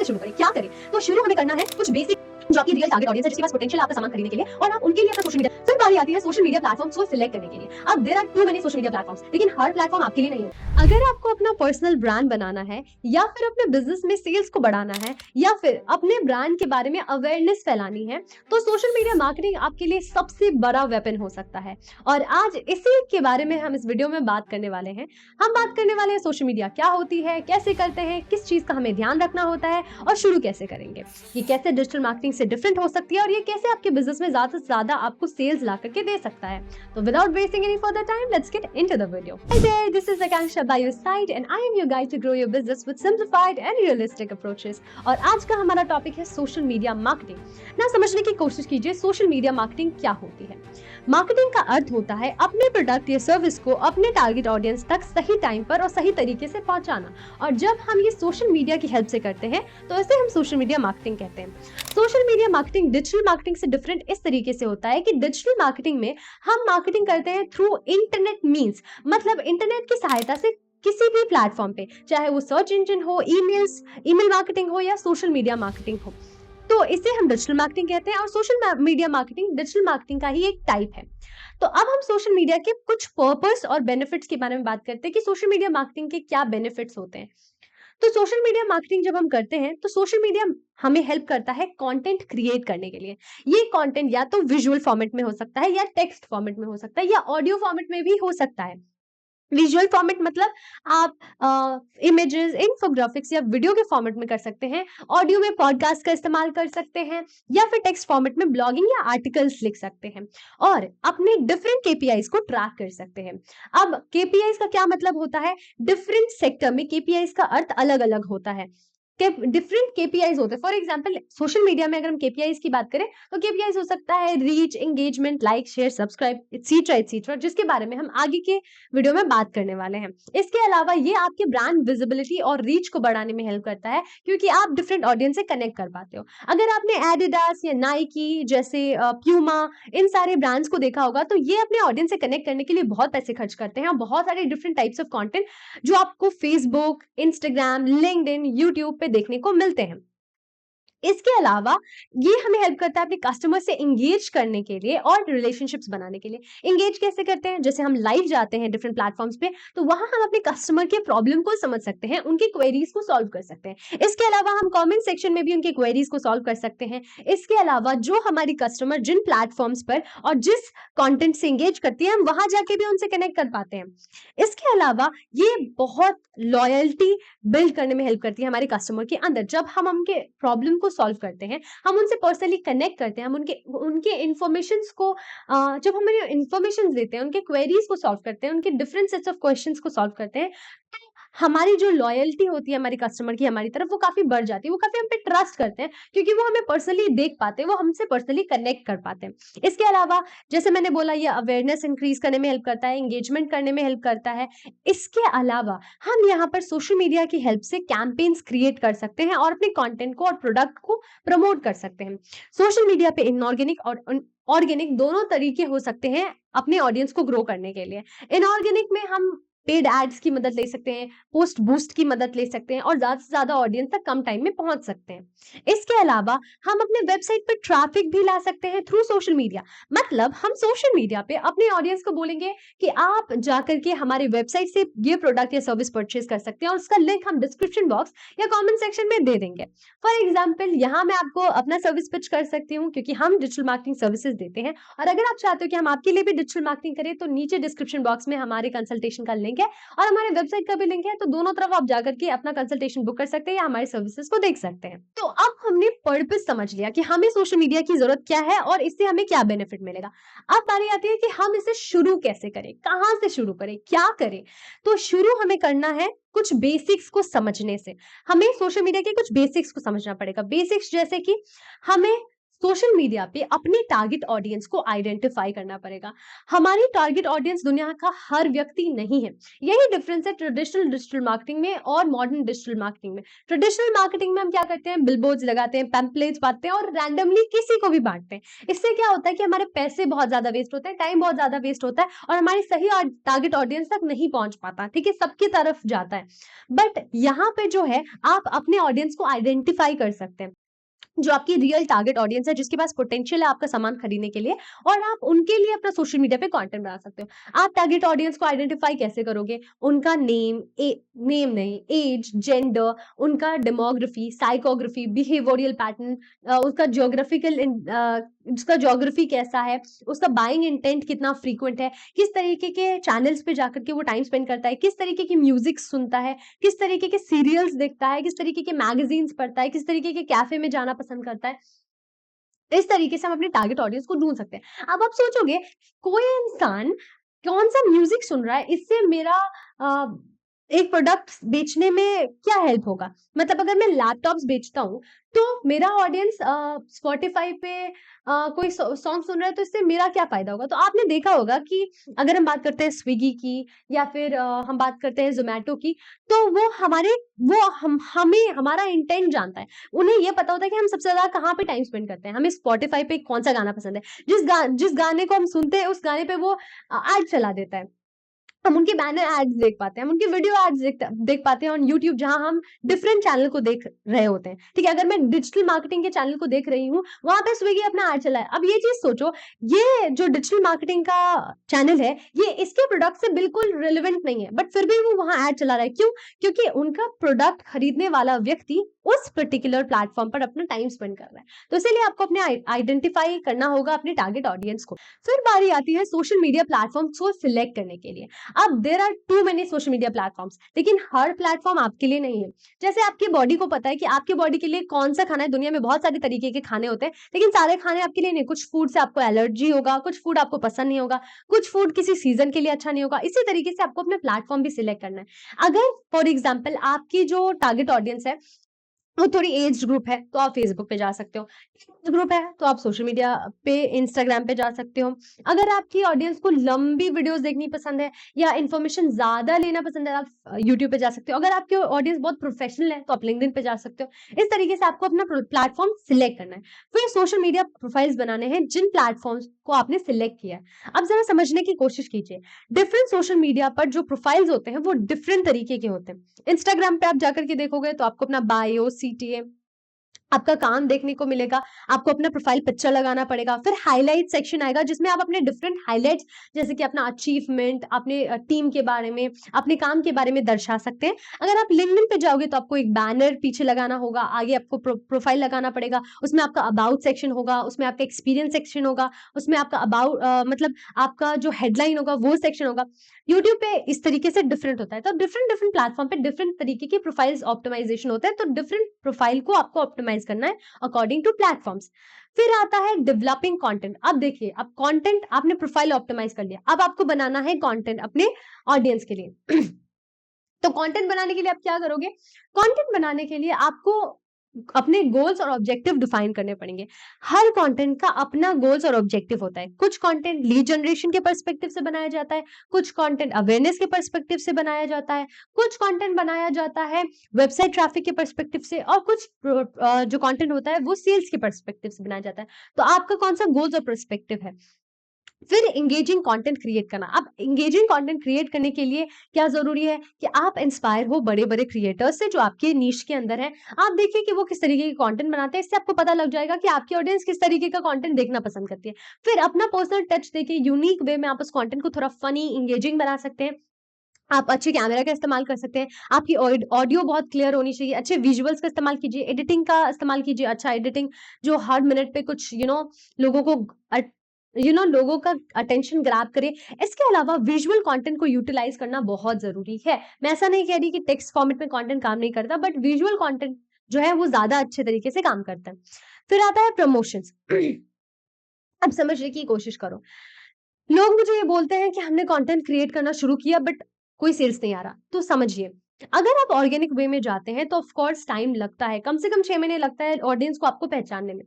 शुरू करें, क्या करें? तो शुरू हमें करना है कुछ बेसिक जो आपकी रियल टारगेट ऑडियंस है, जिसके पास पोटेंशियल है आपका सामान खरीदने के लिए और आप उनके लिए अपना सोशल मीडिया। फिर बारी आती है सोशल मीडिया प्लेटफॉर्म्स को सिलेक्ट करने के लिए। अब there are too many social media platforms, लेकिन हर प्लेटफॉर्म आपके लिए नहीं है। अगर आपको अपना पर्सनल ब्रांड बनाना है या फिर अपने बिजनेस में सेल्स को बढ़ाना है या फिर अपने ब्रांड के बारे में अवेयरनेस फैलानी है, तो सोशल मीडिया मार्केटिंग आपके लिए सबसे बड़ा वेपन हो सकता है। और आज इसी के बारे में हम इस वीडियो में बात करने वाले हैं। हम बात करने वाले हैं सोशल मीडिया क्या होती है, कैसे करते हैं, किस चीज का हमें ध्यान रखना होता है और शुरू कैसे करेंगे, ये कैसे डिजिटल मार्केटिंग से डिफरेंट हो सकती है और ये कैसे आपके बिजनेस में ज्यादा से ज्यादा आपको सेल्स ला करके दे सकता है। तो without wasting any further time, let's get into the video. Hi there, this is Akanksha by your side and I am your guide to grow your business with simplified and realistic approaches। और आज का हमारा topic है social media marketing. ना समझने की कोशिश कीजिए सोशल मीडिया मार्केटिंग क्या होती है। मार्केटिंग का अर्थ होता है अपने प्रोडक्ट या सर्विस को अपने टारगेट ऑडियंस तक सही टाइम पर और सही तरीके से पहुंचाना। और जब हम ये सोशल मीडिया की हेल्प से करते हैं तो इसे हम सोशल मीडिया मार्केटिंग कहते हैं। Social media marketing digital marketing से डिफरेंट इस तरीके से होता है कि डिजिटल मार्केटिंग में हम मार्केटिंग करते हैं थ्रू इंटरनेट मीन्स, मतलब इंटरनेट की सहायता से किसी भी प्लेटफॉर्म पे, चाहे वो सर्च इंजन हो, ईमेल मार्केटिंग हो या सोशल मीडिया मार्केटिंग हो, तो इसे हम डिजिटल मार्केटिंग कहते हैं। और social media marketing digital marketing का ही एक टाइप है। तो अब हम सोशल मीडिया के कुछ पर्पस और बेनिफिट्स के बारे में बात करते हैं कि सोशल मीडिया मार्केटिंग के क्या बेनिफिट्स होते हैं। तो सोशल मीडिया मार्केटिंग जब हम करते हैं तो सोशल मीडिया हमें हेल्प करता है कंटेंट क्रिएट करने के लिए। ये कंटेंट या तो विजुअल फॉर्मेट में हो सकता है या टेक्स्ट फॉर्मेट में हो सकता है या ऑडियो फॉर्मेट में भी हो सकता है। विजुअल फॉर्मेट मतलब आप इमेजेस, इंफोग्राफिक्स या वीडियो के फॉर्मेट में कर सकते हैं। ऑडियो में पॉडकास्ट का इस्तेमाल कर सकते हैं या फिर टेक्स्ट फॉर्मेट में ब्लॉगिंग या आर्टिकल्स लिख सकते हैं और अपने डिफरेंट केपीआईज को ट्रैक कर सकते हैं। अब केपीआईज का क्या मतलब होता है? डिफरेंट सेक्टर में केपीआईज का अर्थ अलग अलग होता है। डिफरेंट केपीआईज होते हैं। फॉर एग्जांपल सोशल मीडिया में अगर हम केपीआईज की बात करें तो केपीआईज हो सकता है reach, engagement, like, share, subscribe, etcetera, जिसके बारे में हम आगे के वीडियो में बात करने वाले हैं। इसके अलावा ये आपके ब्रांड विजिबिलिटी और रीच को बढ़ाने में हेल्प करता है क्योंकि आप डिफरेंट ऑडियंस से कनेक्ट कर पाते हो। अगर आपने एडिडास या नाइकी जैसे प्यूमा, इन सारे ब्रांड्स को देखा होगा तो ये अपने ऑडियंस से कनेक्ट करने के लिए बहुत पैसे खर्च करते हैं और बहुत सारे डिफरेंट टाइप्स ऑफ कंटेंट जो आपको फेसबुक, इंस्टाग्राम, लिंक्डइन, यूट्यूब पे देखने को मिलते हैं। इसके अलावा ये हमें हेल्प करता है अपने कस्टमर से एंगेज करने के लिए और रिलेशनशिप्स बनाने के लिए। एंगेज कैसे करते हैं? जैसे हम लाइव जाते हैं डिफरेंट प्लेटफॉर्म्स पे तो वहां हम अपने कस्टमर के प्रॉब्लम को समझ सकते हैं, उनकी क्वेरीज को सॉल्व कर सकते हैं। इसके अलावा हम कमेंट सेक्शन में भी उनकी क्वेरीज को सॉल्व कर सकते हैं। इसके अलावा जो हमारी कस्टमर जिन प्लेटफॉर्म्स पर और जिस कंटेंट से एंगेज करती है हम वहां जाके भी उनसे कनेक्ट कर पाते हैं। इसके अलावा ये बहुत लॉयल्टी बिल्ड करने में हेल्प करती है हमारे कस्टमर के अंदर। जब हम उनके प्रॉब्लम को सॉल्व करते हैं, हम उनसे पर्सनली कनेक्ट करते हैं, हम उनके उनके इन्फॉर्मेशंस को जब हम उन्हें इन्फॉर्मेशंस देते हैं, उनके क्वेरीज को सॉल्व करते हैं, उनके डिफरेंट सेट्स ऑफ क्वेश्चंस को सॉल्व करते हैं, तो हमारी जो लॉयल्टी होती है हमारे कस्टमर की हमारी तरफ वो काफी बढ़ जाती है। वो काफी हम पे ट्रस्ट करते हैं क्योंकि वो हमें पर्सनली देख पाते हैं, वो हमसे पर्सनली कनेक्ट कर पाते हैं। इसके अलावा जैसे मैंने बोला ये अवेयरनेस इंक्रीज करने में हेल्प करता है, एंगेजमेंट करने में हेल्प करता है। इसके अलावा हम यहाँ पर सोशल मीडिया की हेल्प से कैंपेन्स क्रिएट कर सकते हैं और अपने कंटेंट को और प्रोडक्ट को प्रमोट कर सकते हैं। सोशल मीडिया पे इनऑर्गेनिक और ऑर्गेनिक दोनों तरीके हो सकते हैं अपने ऑडियंस को ग्रो करने के लिए। इनऑर्गेनिक में हम पेड एड्स की मदद ले सकते हैं, पोस्ट बूस्ट की मदद ले सकते हैं और ज्यादा से ज्यादा ऑडियंस तक कम टाइम में पहुंच सकते हैं। इसके अलावा हम अपने वेबसाइट पर ट्रैफिक भी ला सकते हैं थ्रू सोशल मीडिया। मतलब हम सोशल मीडिया पे अपने ऑडियंस को बोलेंगे कि आप जाकर के हमारे वेबसाइट से ये प्रोडक्ट या सर्विस परचेज कर सकते हैं और उसका लिंक हम डिस्क्रिप्शन बॉक्स या कमेंट सेक्शन में दे देंगे। फॉर एग्जाम्पल यहाँ मैं आपको अपना सर्विस पिच कर सकती हूँ क्योंकि हम डिजिटल मार्केटिंग सर्विसेज देते हैं और अगर आप चाहते हो कि हम आपके लिए भी डिजिटल मार्केटिंग करें तो नीचे डिस्क्रिप्शन बॉक्स में हमारे कंसल्टेशन का लिंक है और हमारे वेबसाइट का भी लिंक है। तो दोनों तरफ आप जाकर के अपना कंसल्टेशन बुक कर सकते हैं या हमारे सर्विसेज को देख सकते हैं। तो अब हमने पर्पस समझ लिया कि हमें सोशल मीडिया की जरूरत क्या है और इससे हमें क्या बेनिफिट मिलेगा। अब बारी आती है कि हम इसे शुरू कैसे करें, कहां से शुरू करें, क्या करें। तो शुरू हमें करना है कुछ बेसिक्स को समझने से। हमें सोशल मीडिया के कुछ बेसिक्स को समझना पड़ेगा। बेसिक्स जैसे कि हमें सोशल मीडिया पे अपने टारगेट ऑडियंस को आइडेंटिफाई करना पड़ेगा। हमारी टारगेट ऑडियंस दुनिया का हर व्यक्ति नहीं है। यही डिफरेंस है ट्रेडिशनल डिजिटल मार्केटिंग में और मॉडर्न डिजिटल मार्केटिंग में। ट्रेडिशनल मार्केटिंग में हम क्या करते हैं, बिलबोर्ड्स लगाते हैं, पैम्पलेट्स बांटते हैं और रैंडमली किसी को भी बांटते हैं। इससे क्या होता है कि हमारे पैसे बहुत ज्यादा वेस्ट होते हैं, टाइम बहुत ज्यादा वेस्ट होता है और हमारी सही टारगेट ऑडियंस तक नहीं पहुंच पाता, ठीक है, सबकी तरफ जाता है। बट यहाँ पे जो है आप अपने ऑडियंस को आइडेंटिफाई कर सकते हैं, जो आपकी रियल टारगेट ऑडियंस है, जिसके पास पोटेंशियल है आपका सामान खरीदने के लिए, और आप उनके लिए अपना सोशल मीडिया पे कंटेंट बना सकते हो। आप टारगेट ऑडियंस को आइडेंटिफाई कैसे करोगे? उनका नेम नहीं, एज, जेंडर, उनका डेमोग्राफी, साइकोग्राफी, बिहेवियरल पैटर्न, उसका उसका ज्योग्राफी कैसा है, उसका बाइंग इंटेंट कितना फ्रीक्वेंट है, किस तरीके के चैनल्स पे जाकर के वो टाइम स्पेंड करता है, किस तरीके की म्यूजिक सुनता है, किस तरीके के सीरियल्स देखता है, किस तरीके के मैगजीन्स पढ़ता है, किस तरीके के कैफे में जाना पसंद करता है। इस तरीके से हम अपने टारगेट ऑडियंस को ढूँढ सकते हैं। अब आप सोचोगे, कोई इंसान कौन-सा म्यूज़िक सुन रहा है, इससे मेरा अ, एक प्रोडक्ट बेचने में क्या हेल्प होगा? मतलब अगर मैं लैपटॉप्स बेचता हूँ, तो मेरा ऑडियंस स्पॉटिफ़ाई पे कोई सॉन्ग सुन रहा है, तो इससे मेरा क्या फ़ायदा होगा? तो आपने देखा होगा कि अगर हम बात करते हैं स्विगी की या फिर हम बात करते हैं ज़ोमैटो की, तो वो हमें हमारा इंटेंट जानता है। उन्हें ये पता होता है कि हम सबसे ज़्यादा कहाँ पे टाइम स्पेंड करते हैं, हमें स्पॉटिफ़ाई पे कौन-सा गाना पसंद है। जिस गाने को हम सुनते हैं, उस गाने पे वो ऐड चला देता है। हम उनके बैनर एड्स देख पाते हैं, हम उनके वीडियो एड्स देख पाते हैं ऑन यूट्यूब, जहाँ हम डिफरेंट चैनल को देख रहे होते हैं, ठीक है? अगर मैं डिजिटल मार्केटिंग के चैनल को देख रही हूँ, वहाँ पे स्विगी अपना एड चला है। अब ये चीज़ सोचो, ये जो डिजिटल मार्केटिंग का चैनल है, ये इसके प्रोडक्ट से बिल्कुल रिलेवेंट नहीं है, बट फिर भी वो वहाँ एड चला रहा है। क्यों? क्योंकि उनका प्रोडक्ट खरीदने वाला व्यक्ति उस पर्टिकुलर प्लेटफ़ॉर्म पर अपना टाइम स्पेंड कर रहा है। तो इसीलिए आपको अपने आइडेंटिफाई करना होगा अपने टारगेट ऑडियंस को। फिर बारी आती है सोशल मीडिया प्लेटफ़ॉर्म्स को सिलेक्ट करने के लिए। अब there are too many social media platforms, लेकिन हर प्लेटफॉर्म आपके लिए नहीं है। जैसे आपकी बॉडी को पता है कि आपकी बॉडी के लिए कौन सा खाना है, दुनिया में बहुत सारे तरीके के खाने होते हैं, लेकिन सारे खाने आपके लिए नहीं। कुछ फूड से आपको एलर्जी होगा, कुछ फूड आपको पसंद नहीं होगा, कुछ फूड किसी सीजन के लिए अच्छा नहीं होगा। इसी तरीके से आपको अपना प्लेटफॉर्म भी सिलेक्ट करना है। अगर फॉर एग्जाम्पल आपकी जो टारगेट ऑडियंस है वो थोड़ी एज्ड ग्रुप है, तो आप फेसबुक पे जा सकते हो। एज ग्रुप है तो आप सोशल मीडिया पे, इंस्टाग्राम पे जा सकते हो। अगर आपकी ऑडियंस को लंबी वीडियोस देखनी पसंद है या इन्फॉर्मेशन ज़्यादा लेना पसंद है, आप यूट्यूब पे जा सकते हो। अगर आपकी ऑडियंस बहुत प्रोफेशनल है, तो आप लिंक्डइन पे जा सकते हो। इस तरीके से आपको अपना प्लेटफ़ॉर्म सिलेक्ट करना है। फिर सोशल मीडिया प्रोफाइल्स बनाने हैं जिन प्लेटफ़ॉर्म्स को आपने सिलेक्ट किया है। अब ज़रा समझने की कोशिश कीजिए। डिफरेंट सोशल मीडिया पर जो प्रोफाइल्स होते हैं, वो डिफरेंट तरीके के होते हैं। इंस्टाग्राम पे आप जाकर के देखोगे तो आपको अपना बायो, सीटीए, आपका काम देखने को मिलेगा, आपको अपना प्रोफाइल पिक्चर लगाना पड़ेगा, फिर हाइलाइट सेक्शन आएगा जिसमें आप अपने डिफरेंट हाइलाइट्स, जैसे कि अपना अचीवमेंट, अपने टीम के बारे में, अपने काम के बारे में दर्शा सकते हैं। अगर आप लिंक्डइन पे जाओगे तो आपको एक बैनर पीछे लगाना होगा, आगे आपको प्रोफाइल लगाना पड़ेगा, उसमें आपका अबाउट सेक्शन होगा, उसमें आपका एक्सपीरियंस सेक्शन होगा, उसमें आपका मतलब आपका जो हेडलाइन होगा वो सेक्शन होगा। यूट्यूब पे इस तरीके से डिफरेंट होता है, तो डिफरेंट डिफरेंट प्लेटफॉर्म पे डिफरेंट तरीके की प्रोफाइल्स ऑप्टिमाइजेशन होता है, तो डिफरेंट प्रोफाइल को आपको ऑप्टिमाइज करना है अकॉर्डिंग टू प्लेटफॉर्म्स। फिर आता है डेवलपिंग कंटेंट। अब देखिए, अब कंटेंट आपने प्रोफाइल ऑप्टिमाइज कर लिया, अब आपको बनाना है कंटेंट अपने ऑडियंस के लिए। तो कंटेंट बनाने के लिए आप क्या करोगे? कंटेंट बनाने के लिए आपको अपने गोल्स और ऑब्जेक्टिव डिफाइन करने पड़ेंगे। हर कंटेंट का अपना गोल्स और ऑब्जेक्टिव होता है। कुछ कंटेंट लीड जनरेशन के पर्सपेक्टिव से बनाया जाता है, कुछ कंटेंट अवेयरनेस के पर्सपेक्टिव से बनाया जाता है, कुछ कंटेंट बनाया जाता है वेबसाइट ट्रैफिक के पर्सपेक्टिव से, और कुछ जो कंटेंट होता है वो सेल्स के पर्सपेक्टिव से बनाया जाता है। तो आपका कौन सा गोल्स और पर्सपेक्टिव है? फिर एंगेजिंग कंटेंट क्रिएट करना। अब एंगेजिंग कंटेंट क्रिएट करने के लिए क्या ज़रूरी है कि आप इंस्पायर हो बड़े-बड़े क्रिएटर्स से जो आपके नीश के अंदर हैं। आप देखिए कि वो किस तरीके के कंटेंट बनाते हैं, इससे आपको पता लग जाएगा कि आपकी ऑडियंस किस तरीके का कंटेंट देखना पसंद करती है। फिर अपना पर्सनल टच देके यूनिक वे में आप उस कंटेंट को थोड़ा फनी, एंगेजिंग बना सकते हैं। आप अच्छे कैमरा का इस्तेमाल कर सकते हैं। आपकी ऑडियो बहुत क्लियर होनी चाहिए। अच्छे विजुअल्स का इस्तेमाल कीजिए, एडिटिंग का इस्तेमाल कीजिए। अच्छा एडिटिंग जो हर मिनट पे कुछ लोगों को अट लोगों का अटेंशन ग्रैब करे। इसके अलावा विजुअल कंटेंट को यूटिलाइज़ करना बहुत ज़रूरी है। मैं ऐसा नहीं कह रही कि टेक्स्ट फॉर्मेट में कंटेंट काम नहीं करता, बट विजुअल कंटेंट जो है वो ज़्यादा अच्छे तरीके से काम करता है। फिर आता है प्रमोशंस। अब समझने की कोशिश करो। लोग मुझे ये बोलते हैं कि हमने कंटेंट क्रिएट करना शुरू किया बट कोई सेल्स नहीं आ रहा। तो समझिए, अगर आप ऑर्गेनिक वे में जाते हैं तो ऑफ कोर्स टाइम लगता है, कम से कम 6 महीने लगता है ऑडियंस को आपको पहचानने में।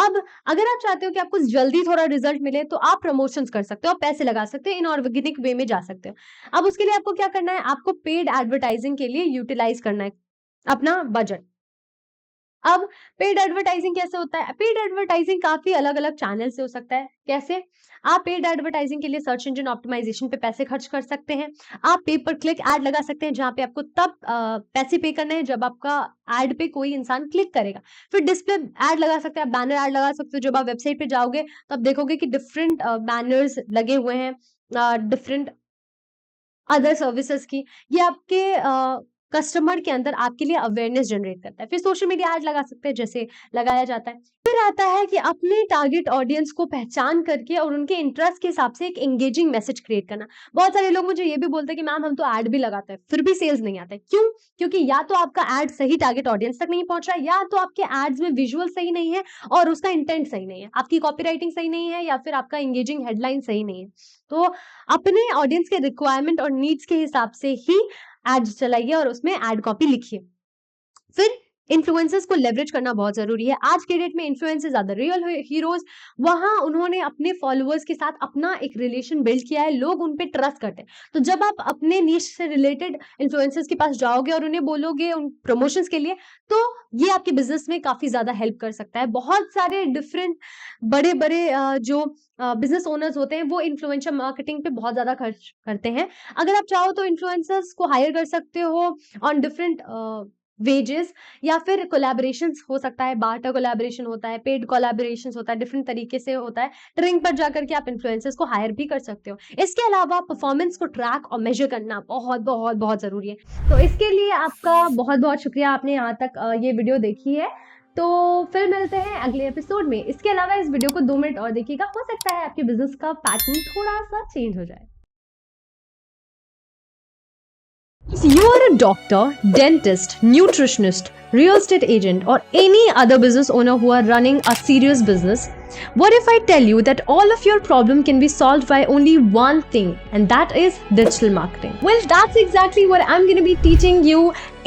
अब अगर आप चाहते हो कि आपको जल्दी थोड़ा रिजल्ट मिले तो आप प्रमोशंस कर सकते हो, आप पैसे लगा सकते हो, इनऑर्गेनिक वे में जा सकते हो। अब उसके लिए आपको क्या करना है, आपको पेड एडवर्टाइजिंग के लिए यूटिलाइज करना है अपना बजट। अब पेड एडवर्टाइजिंग कैसे होता है? पेड एडवर्टाइजिंग काफ़ी अलग-अलग चैनल से हो सकता है। कैसे? आप पेड एडवर्टाइजिंग के लिए सर्च इंजन ऑप्टिमाइज़ेशन पे पैसे खर्च कर सकते हैं। आप पे पर क्लिक ऐड लगा सकते हैं, जहाँ पे आपको तब पैसे पे करने हैं जब आपका ऐड पे कोई इंसान क्लिक करेगा। फिर डिस्प्ले ऐड लगा सकते हैं, आप बैनर ऐड लगा सकते हो। जब आप वेबसाइट पे जाओगे तो आप देखोगे कि डिफरेंट बैनर्स लगे हुए हैं डिफरेंट अदर सर्विसेज़ की। ये आपके कस्टमर के अंदर आपके लिए अवेयरनेस जनरेट करता है। फिर सोशल मीडिया ऐड लगा सकते हैं, जैसे लगाया जाता है। फिर आता है कि अपने टारगेट ऑडियंस को पहचान करके और उनके इंटरेस्ट के हिसाब से एक एंगेजिंग मैसेज क्रिएट करना। बहुत सारे लोग मुझे ये भी बोलते हैं कि मैम हम तो ऐड भी लगाते हैं, फिर भी सेल्स नहीं आता है। क्यों? क्योंकि या तो आपका ऐड सही टारगेट ऑडियंस तक नहीं पहुँच रहा है, या तो आपके एड्स में विजुअल सही नहीं है और उसका इंटेंट सही नहीं है। आपकी कॉपीराइटिंग सही नहीं है, या फिर आपका एंगेजिंग हेडलाइन सही नहीं है। तो अपने ऑडियंस के रिक्वायरमेंट और नीड्स के हिसाब से ही एड्स चलाइए और उसमें एड कॉपी लिखिए। फिर इन्फ्लुएंसर्स को लेवरेज करना बहुत ज़रूरी है। आज के डेट में influencers are the real heroes. वहाँ उन्होंने अपने फॉलोअर्स के साथ अपना एक रिलेशन बिल्ड किया है, लोग उन पे ट्रस्ट करते हैं। तो जब आप अपने नीश से रिलेटेड इन्फ्लुएंसर्स के पास जाओगे और उन्हें बोलोगे उन प्रमोशंस के लिए, तो ये आपके बिज़नेस में काफ़ी ज़्यादा हेल्प कर सकता है। बहुत सारे डिफरेंट बड़े-बड़े जो बिज़नेस ओनर्स होते हैं, वो इन्फ्लुएंसर मार्केटिंग पे बहुत ज़्यादा खर्च करते हैं। अगर आप चाहो तो इन्फ्लुएंसर्स को हायर कर सकते हो ऑन डिफरेंट वेजेस, या फिर कोलैबोरेशंस हो सकता है, बार्टर कोलैबोरेशन होता है, पेड कोलैबोरेशंस होता है, डिफरेंट तरीके से होता है। ट्रेनिंग पर जाकर के आप इन्फ्लुएंसर्स को हायर भी कर सकते हो। इसके अलावा परफॉर्मेंस को ट्रैक और मेजर करना बहुत ज़रूरी है। तो इसके लिए आपका बहुत-बहुत शुक्रिया, आपने यहाँ तक ये वीडियो देखी है। तो फिर मिलते हैं अगले एपिसोड में। इसके अलावा इस वीडियो को 2 मिनट और देखिएगा, हो सकता है आपके बिज़नेस का पैटर्न थोड़ा-सा चेंज हो जाए। If you are a doctor, dentist, nutritionist, real estate agent, or any other business owner who are running a serious business, what if I tell you that all of your problem can be solved by only one thing, and that is digital marketing? Well, that's exactly what I'm going to be teaching you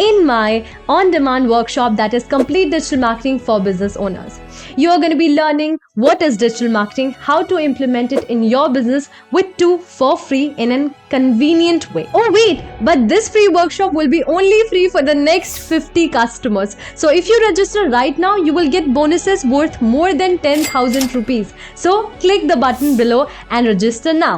in my on-demand workshop, that is Complete Digital Marketing for Business Owners. You're going to be learning what is digital marketing, how to implement it in your business with two for free in a convenient way. Oh wait, but this free workshop will be only free for the next 50 customers. So if you register right now, you will get bonuses worth more than 10,000 rupees. So click the button below and register now.